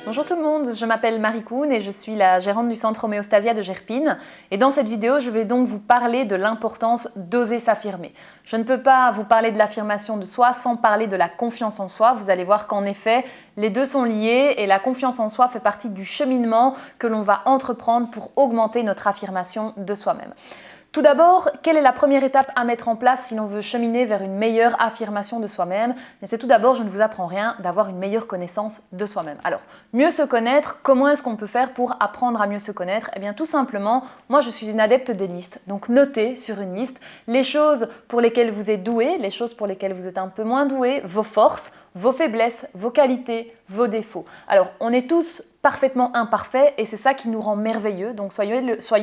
Bonjour tout le monde, je m'appelle Marie Kuhn et je suis la gérante du centre Homéostasia de Gerpine. Et dans cette vidéo, je vais donc vous parler de l'importance d'oser s'affirmer. Je ne peux pas vous parler de l'affirmation de soi sans parler de la confiance en soi. Vous allez voir qu'en effet, les deux sont liés et la confiance en soi fait partie du cheminement que l'on va entreprendre pour augmenter notre affirmation de soi-même. Tout d'abord, quelle est la première étape à mettre en place si l'on veut cheminer vers une meilleure affirmation de soi-même? C'est tout d'abord, je ne vous apprends rien, d'avoir une meilleure connaissance de soi-même. Alors, mieux se connaître, comment est-ce qu'on peut faire pour apprendre à mieux se connaître? Eh bien, tout simplement, moi je suis une adepte des listes. Donc, notez sur une liste les choses pour lesquelles vous êtes doué, les choses pour lesquelles vous êtes un peu moins doué, vos forces, vos faiblesses, vos qualités, vos défauts. Alors, on est tous parfaitement imparfaits et c'est ça qui nous rend merveilleux. Donc, soyez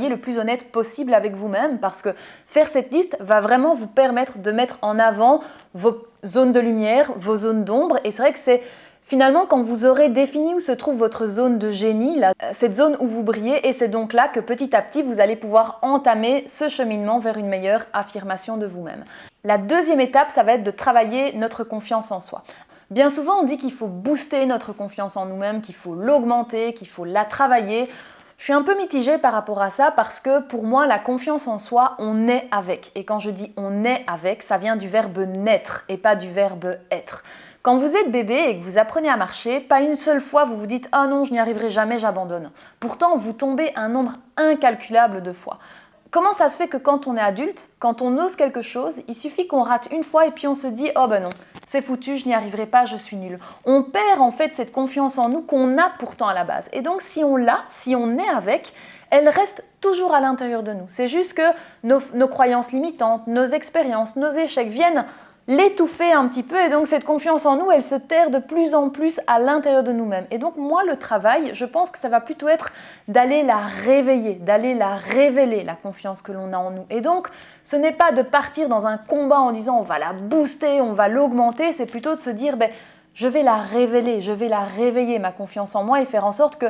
le plus honnête possible avec vous-même parce que faire cette liste va vraiment vous permettre de mettre en avant vos zones de lumière, vos zones d'ombre. Et c'est vrai que c'est finalement quand vous aurez défini où se trouve votre zone de génie, là, cette zone où vous brillez, et c'est donc là que petit à petit, vous allez pouvoir entamer ce cheminement vers une meilleure affirmation de vous-même. La deuxième étape, ça va être de travailler notre confiance en soi. Bien souvent, on dit qu'il faut booster notre confiance en nous-mêmes, qu'il faut l'augmenter, qu'il faut la travailler. Je suis un peu mitigée par rapport à ça parce que pour moi, la confiance en soi, on est avec. Et quand je dis on est avec, ça vient du verbe naître et pas du verbe être. Quand vous êtes bébé et que vous apprenez à marcher, pas une seule fois vous vous dites « Ah non, je n'y arriverai jamais, j'abandonne ». Pourtant, vous tombez un nombre incalculable de fois. Comment ça se fait que quand on est adulte, quand on ose quelque chose, il suffit qu'on rate une fois et puis on se dit « Oh ben non, c'est foutu, je n'y arriverai pas, je suis nulle ». On perd en fait cette confiance en nous qu'on a pourtant à la base. Et donc si on l'a, si on est avec, elle reste toujours à l'intérieur de nous. C'est juste que nos croyances limitantes, nos expériences, nos échecs viennent l'étouffer un petit peu et donc cette confiance en nous, elle se terre de plus en plus à l'intérieur de nous-mêmes. Et donc moi, le travail, je pense que ça va plutôt être d'aller la réveiller, d'aller la révéler, la confiance que l'on a en nous. Et donc, ce n'est pas de partir dans un combat en disant on va la booster, on va l'augmenter, c'est plutôt de se dire je vais la révéler, je vais la réveiller, ma confiance en moi et faire en sorte que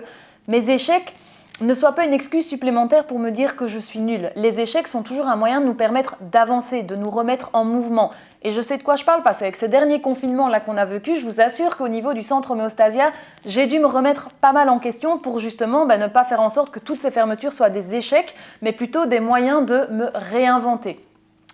mes échecs ne soient pas une excuse supplémentaire pour me dire que je suis nulle. Les échecs sont toujours un moyen de nous permettre d'avancer, de nous remettre en mouvement. Et je sais de quoi je parle parce qu'avec ces derniers confinements là qu'on a vécu, je vous assure qu'au niveau du centre Homéostasia, j'ai dû me remettre pas mal en question pour justement ne pas faire en sorte que toutes ces fermetures soient des échecs, mais plutôt des moyens de me réinventer.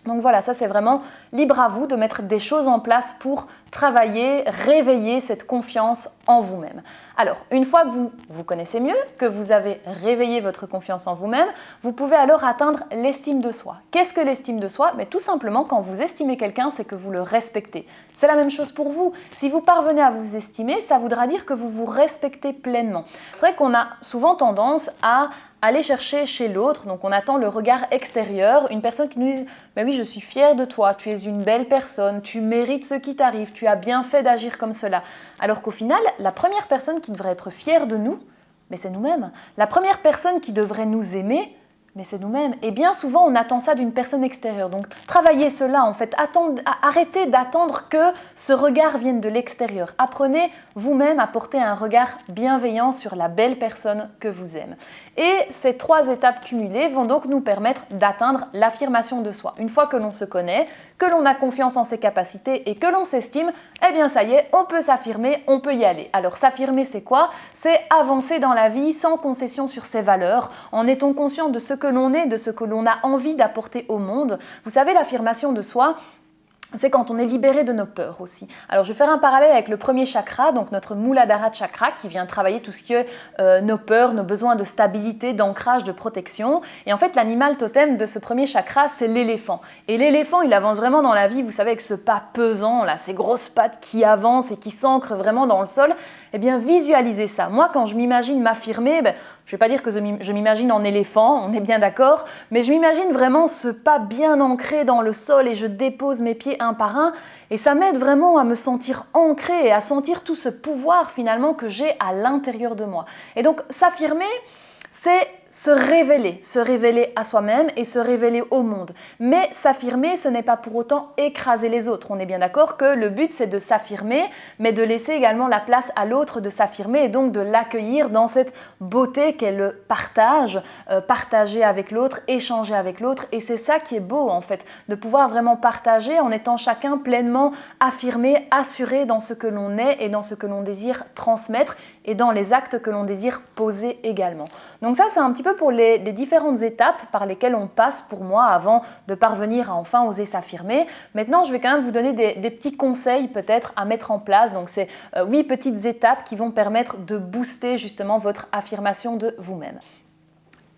Donc voilà, ça c'est vraiment libre à vous de mettre des choses en place pour travailler, réveiller cette confiance en vous-même. Alors, une fois que vous vous connaissez mieux, que vous avez réveillé votre confiance en vous-même, vous pouvez alors atteindre l'estime de soi. Qu'est-ce que l'estime de soi? Tout simplement, quand vous estimez quelqu'un, c'est que vous le respectez. C'est la même chose pour vous. Si vous parvenez à vous estimer, ça voudra dire que vous vous respectez pleinement. C'est vrai qu'on a souvent tendance à aller chercher chez l'autre, donc on attend le regard extérieur, une personne qui nous dise « oui, je suis fière de toi, tu es une belle personne, tu mérites ce qui t'arrive, tu as bien fait d'agir comme cela ». Alors qu'au final, la première personne qui devrait être fière de nous, c'est nous-mêmes. La première personne qui devrait nous aimer, c'est nous-mêmes. Et bien souvent, on attend ça d'une personne extérieure. Donc, travaillez cela en fait. Arrêtez d'attendre que ce regard vienne de l'extérieur. Apprenez vous-même à porter un regard bienveillant sur la belle personne que vous aimez. Et ces trois étapes cumulées vont donc nous permettre d'atteindre l'affirmation de soi. Une fois que l'on se connaît, que l'on a confiance en ses capacités et que l'on s'estime, eh bien ça y est, on peut s'affirmer, on peut y aller. Alors s'affirmer, c'est quoi? C'est avancer dans la vie sans concession sur ses valeurs, en étant conscient de ce que l'on est, de ce que l'on a envie d'apporter au monde. Vous savez, l'affirmation de soi, c'est quand on est libéré de nos peurs aussi. Alors je vais faire un parallèle avec le premier chakra, donc notre Muladhara chakra qui vient travailler tout ce qui est nos peurs, nos besoins de stabilité, d'ancrage, de protection. Et en fait l'animal totem de ce premier chakra, c'est l'éléphant. Et l'éléphant, il avance vraiment dans la vie, vous savez, avec ce pas pesant, là, ces grosses pattes qui avancent et qui s'ancrent vraiment dans le sol. Eh bien visualisez ça. Moi quand je m'imagine m'affirmer, je ne vais pas dire que je m'imagine en éléphant, on est bien d'accord, mais je m'imagine vraiment ce pas bien ancré dans le sol et je dépose mes pieds un par un et ça m'aide vraiment à me sentir ancrée et à sentir tout ce pouvoir finalement que j'ai à l'intérieur de moi. Et donc s'affirmer, c'est se révéler à soi-même et se révéler au monde. Mais s'affirmer, ce n'est pas pour autant écraser les autres. On est bien d'accord que le but, c'est de s'affirmer, mais de laisser également la place à l'autre de s'affirmer et donc de l'accueillir dans cette beauté qu'est le partage, partager avec l'autre, échanger avec l'autre. Et c'est ça qui est beau en fait, de pouvoir vraiment partager en étant chacun pleinement affirmé, assuré dans ce que l'on est et dans ce que l'on désire transmettre et dans les actes que l'on désire poser également. Donc ça, c'est un petit peu pour les différentes étapes par lesquelles on passe pour moi avant de parvenir à enfin oser s'affirmer. Maintenant, je vais quand même vous donner des petits conseils peut-être à mettre en place. Donc c'est 8 petites étapes qui vont permettre de booster justement votre affirmation de vous-même.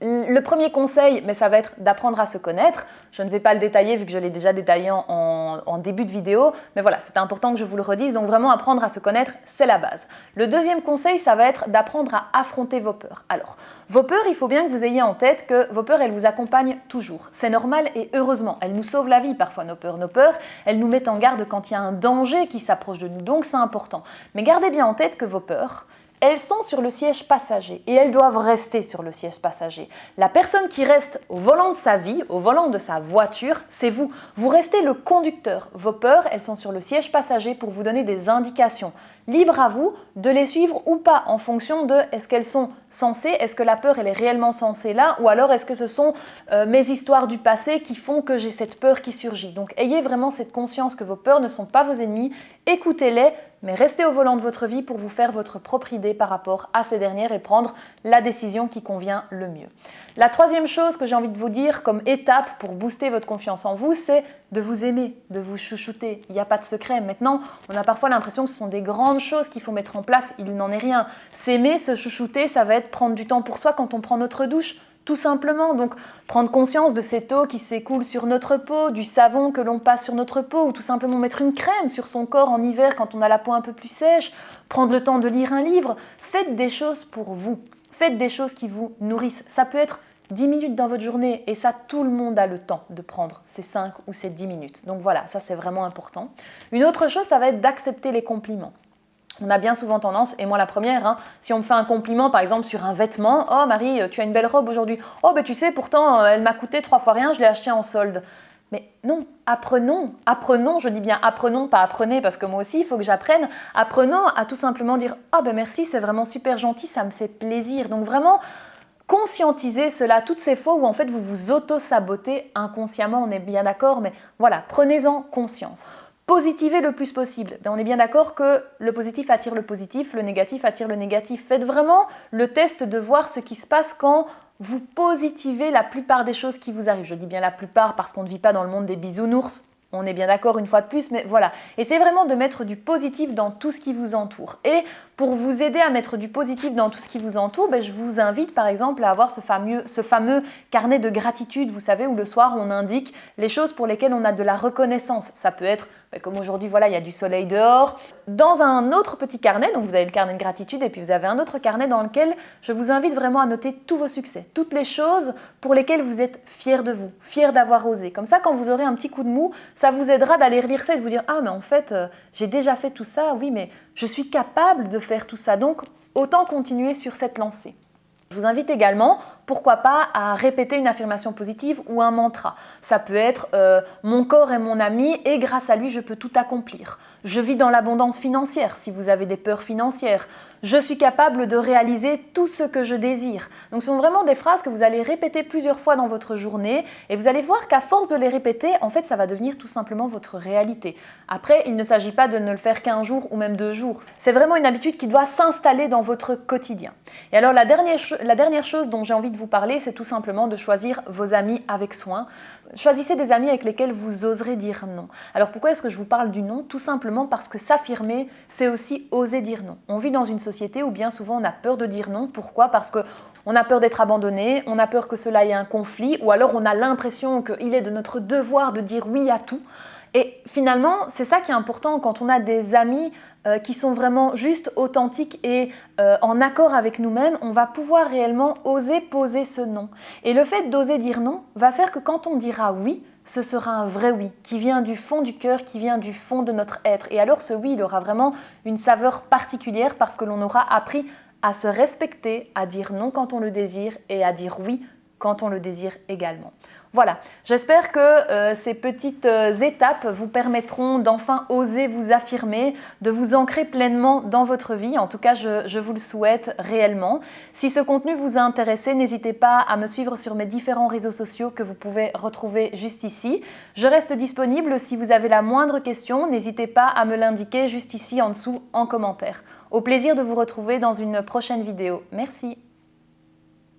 Le premier conseil, mais ça va être d'apprendre à se connaître. Je ne vais pas le détailler vu que je l'ai déjà détaillé en début de vidéo, mais voilà, c'est important que je vous le redise. Donc vraiment, apprendre à se connaître, c'est la base. Le deuxième conseil, ça va être d'apprendre à affronter vos peurs. Alors, vos peurs, il faut bien que vous ayez en tête que vos peurs, elles vous accompagnent toujours. C'est normal et heureusement. Elles nous sauvent la vie parfois, nos peurs. Nos peurs, elles nous mettent en garde quand il y a un danger qui s'approche de nous, donc c'est important. Mais gardez bien en tête que vos peurs, elles sont sur le siège passager et elles doivent rester sur le siège passager. La personne qui reste au volant de sa vie, au volant de sa voiture, c'est vous. Vous restez le conducteur. Vos peurs, elles sont sur le siège passager pour vous donner des indications. Libre à vous de les suivre ou pas en fonction de est-ce qu'elles sont censées, est-ce que la peur elle est réellement censée là ou alors est-ce que ce sont mes histoires du passé qui font que j'ai cette peur qui surgit. Donc ayez vraiment cette conscience que vos peurs ne sont pas vos ennemis, écoutez-les, mais restez au volant de votre vie pour vous faire votre propre idée par rapport à ces dernières et prendre la décision qui convient le mieux. La troisième chose que j'ai envie de vous dire comme étape pour booster votre confiance en vous, c'est de vous aimer, de vous chouchouter. Il n'y a pas de secret. Maintenant, on a parfois l'impression que ce sont des grandes choses qu'il faut mettre en place. Il n'en est rien. S'aimer, se chouchouter, ça va être prendre du temps pour soi quand on prend notre douche. Tout simplement, donc prendre conscience de cette eau qui s'écoule sur notre peau, du savon que l'on passe sur notre peau ou tout simplement mettre une crème sur son corps en hiver quand on a la peau un peu plus sèche, prendre le temps de lire un livre. Faites des choses pour vous, faites des choses qui vous nourrissent. Ça peut être 10 minutes dans votre journée et ça, tout le monde a le temps de prendre ces 5 ou ces 10 minutes. Donc voilà, ça c'est vraiment important. Une autre chose, ça va être d'accepter les compliments. On a bien souvent tendance, et moi la première, si on me fait un compliment par exemple sur un vêtement, « Oh Marie, tu as une belle robe aujourd'hui. Oh ben tu sais, pourtant elle m'a coûté 3 fois rien, je l'ai achetée en solde. » Mais non, apprenons, je dis bien apprenons, pas apprenez, parce que moi aussi il faut que j'apprenne. Apprenons à tout simplement dire « Oh ben merci, c'est vraiment super gentil, ça me fait plaisir. » Donc vraiment, conscientisez cela, toutes ces fois où en fait vous vous auto-sabotez inconsciemment, on est bien d'accord, mais voilà, prenez-en conscience. Positivez le plus possible. On est bien d'accord que le positif attire le positif, le négatif attire le négatif. Faites vraiment le test de voir ce qui se passe quand vous positivez la plupart des choses qui vous arrivent. Je dis bien la plupart parce qu'on ne vit pas dans le monde des bisounours. On est bien d'accord une fois de plus, mais voilà. Essayez vraiment de mettre du positif dans tout ce qui vous entoure. Et pour vous aider à mettre du positif dans tout ce qui vous entoure, je vous invite par exemple à avoir ce fameux carnet de gratitude, vous savez, où le soir on indique les choses pour lesquelles on a de la reconnaissance. Ça peut être, comme aujourd'hui, voilà, il y a du soleil dehors. Dans un autre petit carnet, donc vous avez le carnet de gratitude et puis vous avez un autre carnet dans lequel je vous invite vraiment à noter tous vos succès, toutes les choses pour lesquelles vous êtes fiers de vous, fiers d'avoir osé. Comme ça, quand vous aurez un petit coup de mou, ça vous aidera d'aller relire ça et de vous dire « Ah, mais en fait, j'ai déjà fait tout ça, oui, mais je suis capable de faire tout ça. » Donc, autant continuer sur cette lancée. Je vous invite également, pourquoi pas, à répéter une affirmation positive ou un mantra. Ça peut être mon corps est mon ami et grâce à lui, je peux tout accomplir. Je vis dans l'abondance financière si vous avez des peurs financières. Je suis capable de réaliser tout ce que je désire. Donc ce sont vraiment des phrases que vous allez répéter plusieurs fois dans votre journée et vous allez voir qu'à force de les répéter, en fait, ça va devenir tout simplement votre réalité. Après, il ne s'agit pas de ne le faire qu'un jour ou même 2 jours. C'est vraiment une habitude qui doit s'installer dans votre quotidien. Et alors la dernière chose dont j'ai envie de vous parler, c'est tout simplement de choisir vos amis avec soin. Choisissez des amis avec lesquels vous oserez dire non. Alors pourquoi est-ce que je vous parle du non? Tout simplement parce que s'affirmer, c'est aussi oser dire non. On vit dans une société où bien souvent on a peur de dire non. Pourquoi? Parce qu'on a peur d'être abandonné, on a peur que cela ait un conflit, ou alors on a l'impression qu'il est de notre devoir de dire oui à tout. Et finalement, c'est ça qui est important quand on a des amis qui sont vraiment juste authentiques et en accord avec nous-mêmes, on va pouvoir réellement oser poser ce non. Et le fait d'oser dire non va faire que quand on dira oui, ce sera un vrai oui, qui vient du fond du cœur, qui vient du fond de notre être. Et alors ce oui, il aura vraiment une saveur particulière parce que l'on aura appris à se respecter, à dire non quand on le désire et à dire oui quand on le désire également. Voilà, j'espère que ces petites étapes vous permettront d'enfin oser vous affirmer, de vous ancrer pleinement dans votre vie. En tout cas, je vous le souhaite réellement. Si ce contenu vous a intéressé, n'hésitez pas à me suivre sur mes différents réseaux sociaux que vous pouvez retrouver juste ici. Je reste disponible si vous avez la moindre question. N'hésitez pas à me l'indiquer juste ici en dessous en commentaire. Au plaisir de vous retrouver dans une prochaine vidéo. Merci.